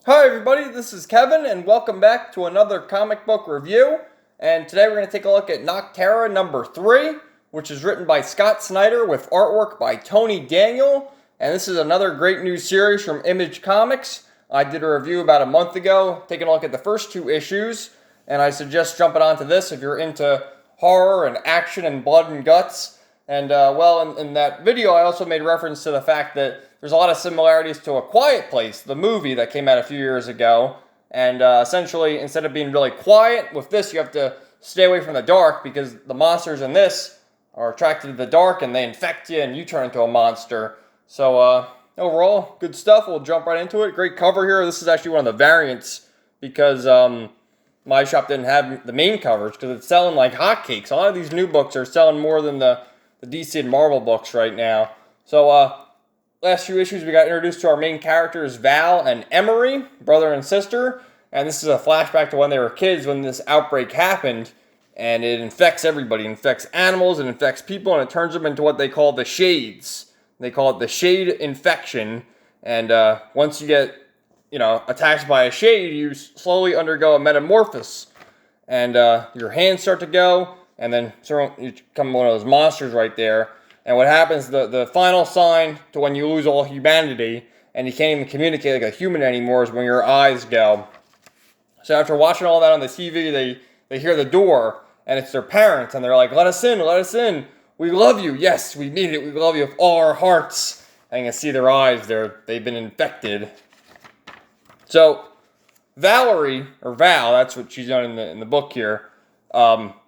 Hi everybody, this is Kevin and welcome back to another comic book review. And today we're going to take a look at Nocterra number 3, which is written by Scott Snyder with artwork by Tony Daniel. And this is another great new series from Image Comics. I did a review about a month ago, taking a look at the first 2 issues. And I suggest jumping onto this if you're into horror and action and blood and guts. And in that video I also made reference to the fact that there's a lot of similarities to A Quiet Place, the movie that came out a few years ago. And essentially, instead of being really quiet, with this you have to stay away from the dark because the monsters in this are attracted to the dark and they infect you and you turn into a monster. So overall, good stuff. We'll jump right into it. Great cover here. This is actually one of the variants because my shop didn't have the main covers because it's selling like hotcakes. A lot of these new books are selling more than the DC and Marvel books right now. So last few issues we got introduced to our main characters, Val and Emery, brother and sister. And this is a flashback to when they were kids when this outbreak happened. And it infects everybody. It infects animals, it infects people, and it turns them into what they call the shades. They call it the shade infection. And once you get, attacked by a shade, you slowly undergo a metamorphosis. And your hands start to go, and then you become one of those monsters right there. And what happens, the final sign to when you lose all humanity, and you can't even communicate like a human anymore, is when your eyes go. So after watching all that on the TV, they hear the door, and it's their parents, and they're like, let us in, we love you, yes, we mean it, we love you with all our hearts. And you can see their eyes, they've been infected. So Valerie, or Val, that's what she's done in the book here,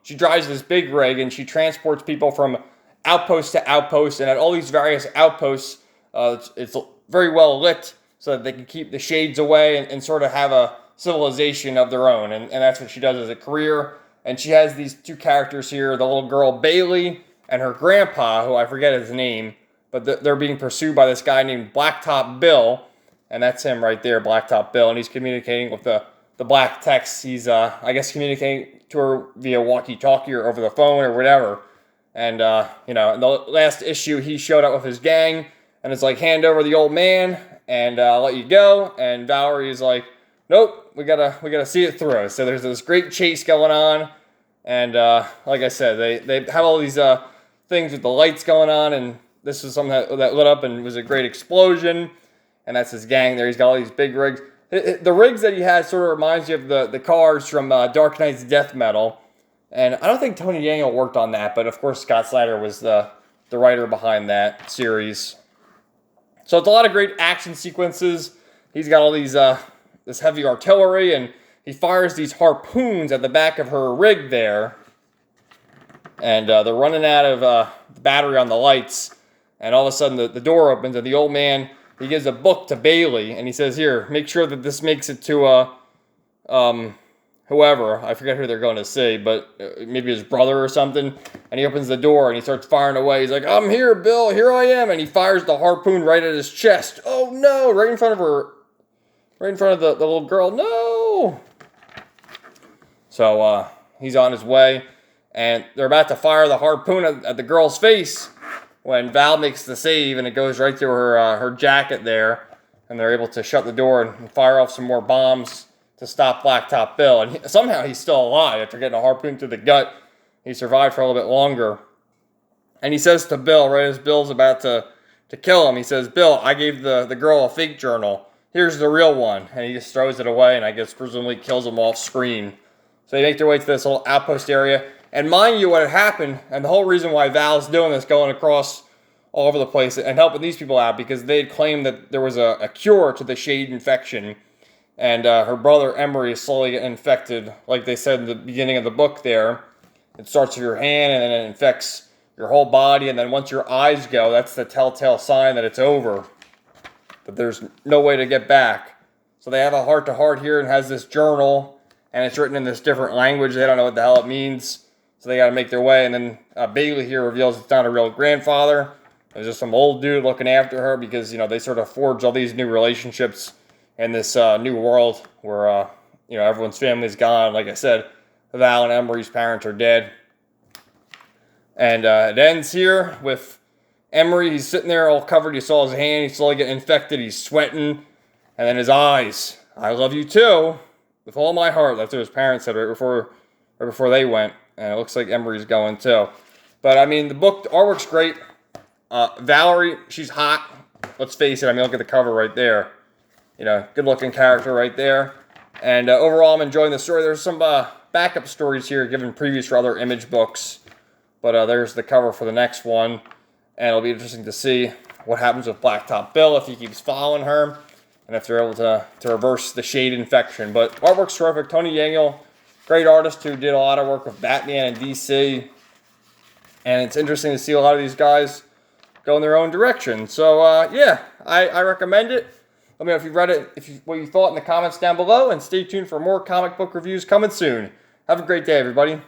she drives this big rig, and she transports people from outpost to outpost, and at all these various outposts, it's very well lit so that they can keep the shades away and sort of have a civilization of their own, and that's what she does as a career. And she has these 2 characters here, the little girl Bailey and her grandpa, who I forget his name, but they're being pursued by this guy named Blacktop Bill, and that's him right there, Blacktop Bill, and he's communicating with the black text. He's, I guess, communicating to her via walkie-talkie or over the phone or whatever. And, in the last issue, he showed up with his gang, and it's like, hand over the old man, and I'll let you go. And Valerie's like, nope, we gotta see it through. So there's this great chase going on, and like I said, they have all these things with the lights going on, and this was something that lit up, and it was a great explosion. And that's his gang there. He's got all these big rigs. The rigs that he has sort of reminds you of the cars from Dark Knight's Death Metal. And I don't think Tony Daniel worked on that, but of course Scott Snyder was the writer behind that series. So it's a lot of great action sequences. He's got all these this heavy artillery, and he fires these harpoons at the back of her rig there. And they're running out of the battery on the lights. And all of a sudden the door opens, and the old man, he gives a book to Bailey, and he says, here, make sure that this makes it to whoever, I forget who they're going to see, but maybe his brother or something. And he opens the door and he starts firing away. He's like, I'm here, Bill, here I am. And he fires the harpoon right at his chest. Oh no, right in front of her, right in front of the little girl. No. So he's on his way, and they're about to fire the harpoon at the girl's face when Val makes the save, and it goes right through her jacket there. And they're able to shut the door and fire off some more bombs to stop Blacktop Bill. And somehow he's still alive after getting a harpoon through the gut. He survived for a little bit longer. And he says to Bill, right as Bill's about to kill him, he says, Bill, I gave the girl a fake journal. Here's the real one. And he just throws it away, and I guess presumably kills him off screen. So they make their way to this little outpost area. And mind you, what had happened, and the whole reason why Val's doing this, going across all over the place and helping these people out, because they had claimed that there was a cure to the shade infection. And her brother Emery is slowly getting infected, like they said in the beginning of the book there. It starts with your hand, and then it infects your whole body, and then once your eyes go, that's the telltale sign that it's over, that there's no way to get back. So they have a heart-to-heart here, and has this journal, and it's written in this different language. They don't know what the hell it means, so they got to make their way. And then Bailey here reveals it's not a real grandfather. There's just some old dude looking after her, because, they sort of forge all these new relationships in this new world where, everyone's family's gone. Like I said, Val and Emery's parents are dead. And it ends here with Emery. He's sitting there all covered. You saw his hand. He's slowly getting infected. He's sweating. And then his eyes. I love you too, with all my heart. That's what his parents said right before they went. And it looks like Emery's going too. But I mean, the artwork's great. Valerie, she's hot. Let's face it. I mean, look at the cover right there. You know, good looking character right there. And overall, I'm enjoying the story. There's some backup stories here given previews for other Image books. But there's the cover for the next one. And it'll be interesting to see what happens with Blacktop Bill, if he keeps following her, and if they're able to reverse the shade infection. But artwork's terrific. Tony Daniel, great artist who did a lot of work with Batman and DC. And it's interesting to see a lot of these guys go in their own direction. So, yeah, I recommend it. Let me know if you've read it, what you thought in the comments down below, and stay tuned for more comic book reviews coming soon. Have a great day, everybody.